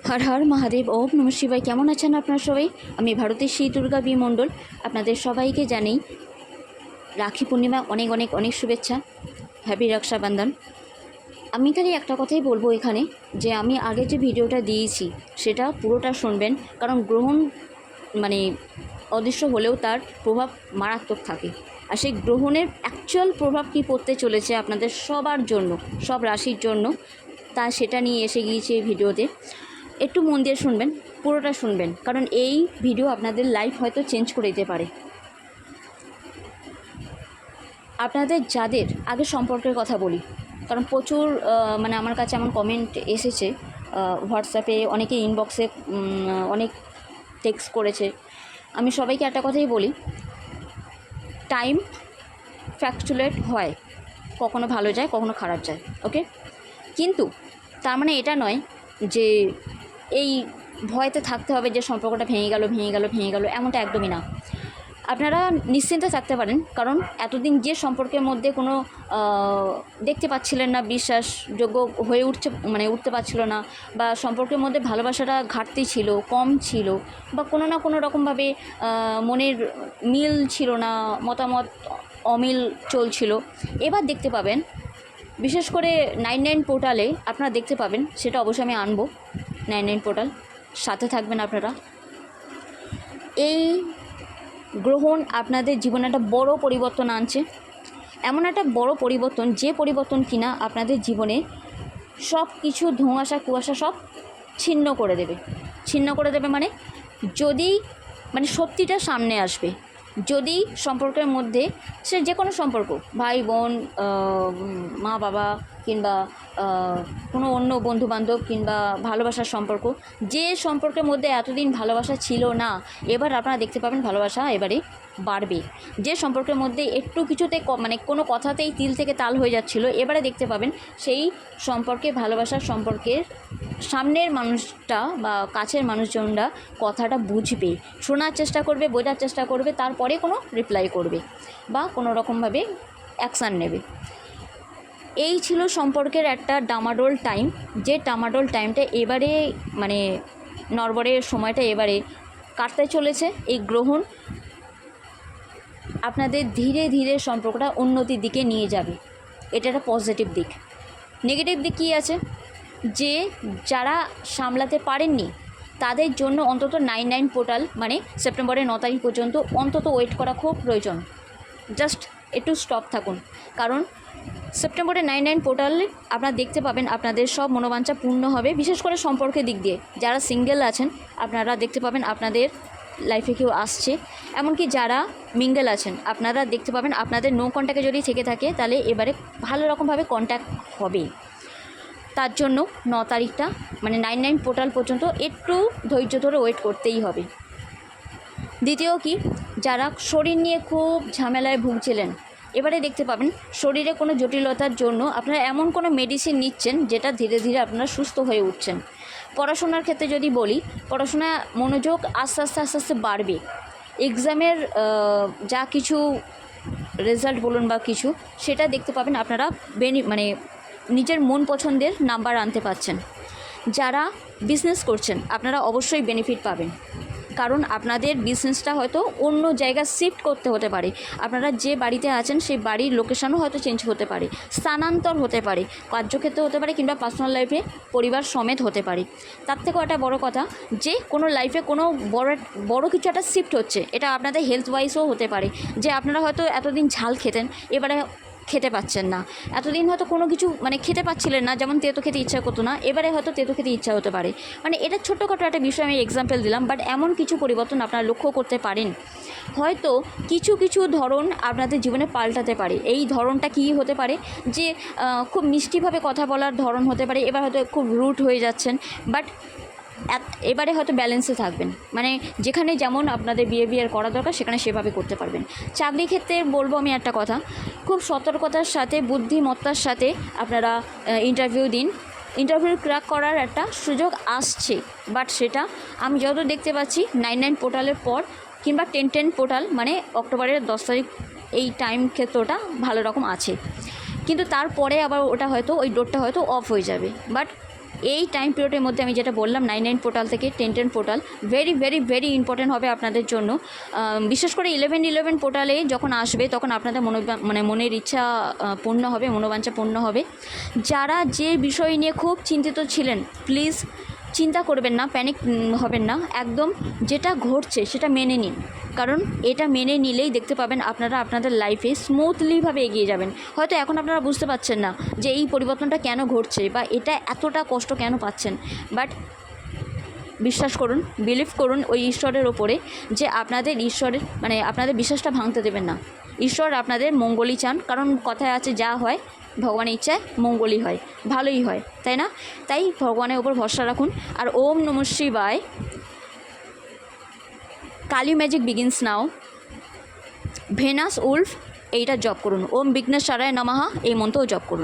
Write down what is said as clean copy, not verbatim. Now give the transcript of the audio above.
হর হর মহাদেব, ওম নমঃ শিবায়। কেমন আছেন আপনারা সবাই? আমি ভারতের শ্রী দুর্গা বি মণ্ডল আপনাদের সবাইকে জানাই রাখি পূর্ণিমা অনেক অনেক অনেক শুভেচ্ছা। হ্যাপি রক্ষাবন্ধন। আমি খালি একটা কথাই বলবো এখানে, যে আমি আগে যে ভিডিওটা দিয়েছি সেটা পুরোটা শুনবেন, কারণ গ্রহণ মানে অদৃশ্য হলেও তার প্রভাব মারাত্মক থাকে। আর সেই গ্রহণের অ্যাকচুয়াল প্রভাব কী পড়তে চলেছে আপনাদের সবার জন্য, সব রাশির জন্য, তা সেটা নিয়ে এসে গিয়েছে এই ভিডিওতে। একটু মন দিয়ে শুনবেন, পুরোটা শুনবেন, কারণ এই ভিডিও আপনাদের লাইফ হয়তো চেঞ্জ করে দিতে পারে। আপনাদের যাদের আগে সম্পর্কের কথা বলি, কারণ প্রচুর মানে আমার কাছে এমন কমেন্ট এসেছে, হোয়াটসঅ্যাপে অনেকে ইনবক্সে অনেক টেক্সট করেছে। আমি সবাইকে একটা কথাই বলি, টাইম ফ্যাকচুয়েট হয়, কখনো ভালো যায় কখনো খারাপ যায়, ওকে। কিন্তু তার মানে এটা নয় যে এই ভয়তে থাকতে হবে যে সম্পর্কটা ভেঙে গেল, এমনটা একদমই না। আপনারা নিশ্চিন্তে থাকতে পারেন, কারণ এতদিন যে সম্পর্কের মধ্যে কোনো দেখতে পাচ্ছিলেন না, বিশ্বাসযোগ্য হয়ে উঠতে পারছিল না, বা সম্পর্কের মধ্যে ভালোবাসাটা ঘাটতি ছিল, কম ছিল, বা কোনো না কোনো রকমভাবে মনের মিল ছিল না, মতামত অমিল চলছিল, এবার দেখতে পাবেন। বিশেষ করে 99 পোর্টালে আপনারা দেখতে পাবেন, সেটা অবশ্যই আমি আনবো। 99 পোর্টাল সাথে থাকবেন আপনারা। এই গ্রহণ আপনাদের জীবনে একটা বড় পরিবর্তন আনছে, এমন একটা বড় পরিবর্তন, যে পরিবর্তন কিনা আপনাদের জীবনে সব কিছু ধোঁয়াশা কুয়াশা সব ছিন্ন করে দেবে। মানে সত্যিটা সামনে আসবে। যদি সম্পর্কের মধ্যে, সে যে কোনো সম্পর্ক, ভাই বোন, মা বাবা, কিংবা কোনো অন্য বন্ধুবান্ধব, কিংবা ভালোবাসার সম্পর্ক, যে সম্পর্কের মধ্যে এতদিন ভালোবাসা ছিল না, এবার আপনারা দেখতে পাবেন ভালোবাসা এবারে বাড়বে। যে সম্পর্কের মধ্যে একটু কিছুতে মানে কোনো কথাতেই তিল থেকে তাল হয়ে যাচ্ছিল, এবারে দেখতে পাবেন সেই সম্পর্কে, ভালোবাসার সম্পর্কের সামনের মানুষটা বা কাছের মানুষজনরা কথাটা বুঝবে, শোনার চেষ্টা করবে, বোঝার চেষ্টা করবে, তারপরে কোনো রিপ্লাই করবে বা কোনো রকমভাবে অ্যাকশান নেবে। এই ছিল সম্পর্কের একটা ডামাডোল টাইম, যে ডামাডোল টাইমটা এবারে মানে নড়বড়ের সময়টা এবারে কাটতে চলেছে। এই গ্রহণ আপনাদের ধীরে ধীরে সম্পর্কটা উন্নতির দিকে নিয়ে যাবে। এটা একটা পজিটিভ দিক। নেগেটিভ দিক কী আছে, যে যারা সামলাতে পারেননি তাদের জন্য অন্তত 99 পোর্টাল মানে সেপ্টেম্বরের 9 তারিখ পর্যন্ত অন্তত ওয়েট করা খুব প্রয়োজন। জাস্ট একটু স্টপ থাকুন, কারণ সেপ্টেম্বরে 99 পোর্টালে আপনারা দেখতে পাবেন আপনাদের সব মনোবাঞ্ছা পূর্ণ হবে। বিশেষ করে সম্পর্কের দিক দিয়ে যারা সিঙ্গেল আছেন, আপনারা দেখতে পাবেন আপনাদের লাইফে কেউ আসছে। এমনকি যারা মিঙ্গেল আছেন, আপনারা দেখতে পাবেন আপনাদের নো কন্ট্যাক্টে যদি থেকে থাকে, তাহলে এবারে ভালো রকমভাবে কন্ট্যাক্ট হবে। তার জন্য 9 তারিখটা মানে 99 পোর্টাল পর্যন্ত একটু ধৈর্য ধরে ওয়েট করতেই হবে। দ্বিতীয় কি, যারা শরীর নিয়ে খুব ঝামেলায় ভুগছিলেন, এবারে দেখতে পাবেন শরীরে কোনো জটিলতার জন্য আপনারা এমন কোনো মেডিসিন নিচ্ছেন যেটা ধীরে ধীরে আপনারা সুস্থ হয়ে উঠছেন। পড়াশোনার ক্ষেত্রে যদি বলি, পড়াশোনা মনোযোগ আস্তে আস্তে বাড়বে। এক্সামের যা কিছু রেজাল্ট বলুন বা কিছু, সেটা দেখতে পাবেন আপনারা মানে নিজের মন পছন্দের নাম্বার আনতে পারছেন। যারা বিজনেস করছেন, আপনারা অবশ্যই বেনিফিট পাবেন, কারণ আপনাদের বিজনেসটা হয়তো অন্য জায়গায় শিফট করতে হতে পারে। আপনারা যে বাড়িতে আছেন সেই বাড়ির লোকেশনও হয়তো চেঞ্জ হতে পারে, স্থানান্তর হতে পারে, কার্যক্ষেত্রে হতে পারে, কিংবা পার্সোনাল লাইফে পরিবার সমেত হতে পারে। তার থেকেও একটা বড় কথা, যে কোনো লাইফে কোনো বড় কিছু একটা শিফট হচ্ছে, এটা আপনাদের হেলথ ওয়াইজও হতে পারে। যে আপনারা হয়তো এতদিন ঝাল খেতেন, এবারে খেতে পাচ্ছেন না, এতদিন হয়তো কোনো কিছু মানে খেতে পাচ্ছিলেন না, যেমন তেতো খেতে ইচ্ছা করতো না, এবারে হয়তো তেতো খেতে ইচ্ছা হতে পারে। মানে এটা ছোট্টখাটো একটা বিষয় আমি এক্সাম্পল দিলাম, বাট এমন কিছু পরিবর্তন আপনারা লক্ষ্য করতে পারেন। হয়তো কিছু কিছু ধরন আপনাদের জীবনে পাল্টাতে পারে। এই ধরনটা কী হতে পারে, যে খুব মিষ্টিভাবে কথা বলার ধরন হতে পারে, এবার হয়তো খুব রুড হয়ে যাচ্ছেন, বাট এবারে হয়তো ব্যালেন্সে থাকবেন, মানে যেখানে যেমন আপনাদের বিহেভিয়ার করা দরকার সেখানে সেভাবে করতে পারবেন। চাকরি ক্ষেত্রে বলবো আমি একটা কথা, খুব সতর্কতার সাথে, বুদ্ধিমত্তার সাথে আপনারা ইন্টারভিউ দিন। ইন্টারভিউ ক্র্যাক করার একটা সুযোগ আসছে, বাট সেটা আমি যত দেখতে পাচ্ছি 99 পোর্টালের পর, কিংবা 10 পোর্টাল মানে অক্টোবরের 10 তারিখ, এই টাইম ক্ষেত্রটা ভালো রকম আছে। কিন্তু তারপরে আবার ওটা হয়তো, ওই ডোরটা হয়তো অফ হয়ে যাবে। বাট এই টাইম পিরিয়ডের মধ্যে আমি যেটা বললাম 9-9 পোর্টাল থেকে 10-10 portal very very very important হবে আপনাদের জন্য। বিশেষ করে 11-11 পোর্টালে যখন আসবে তখন আপনাদের মনের ইচ্ছা পূর্ণ হবে, মনোবাঞ্ছা পূর্ণ হবে। যারা যে বিষয় নিয়ে খুব চিন্তিত ছিলেন, প্লিজ চিন্তা করবেন না, প্যানিক হবেন না, একদম যেটা ঘটছে সেটা মেনে নিন। কারণ এটা মেনে নিলেই দেখতে পাবেন আপনারা আপনাদের লাইফে স্মুথলিভাবে এগিয়ে যাবেন। হয়তো এখন আপনারা বুঝতে পারছেন না যে এই পরিবর্তনটা কেন ঘটছে বা এটা এতটা কষ্ট কেন পাচ্ছেন, বাট বিশ্বাস করুন, বিলিভ করুন ওই ঈশ্বরের ওপরে, যে আপনাদের ঈশ্বরের আপনাদের বিশ্বাসটা ভাঙতে দেবেন না। ঈশ্বর আপনাদের মঙ্গলই চান, কারণ কথায় আছে যা হয় ভগবানের ইচ্ছায় মঙ্গলই হয়, ভালোই হয়, তাই না? তাই ভগবানের ওপর ভরসা রাখুন। আর ওম নমঃ শিবায়, কালী ম্যাজিক বিগিনস নাও, ভেনাস উলফ এইটা জপ করুন, ওম বিঘ্নেশ্বরায় নমঃ এই মন্ত্রও জপ করুন।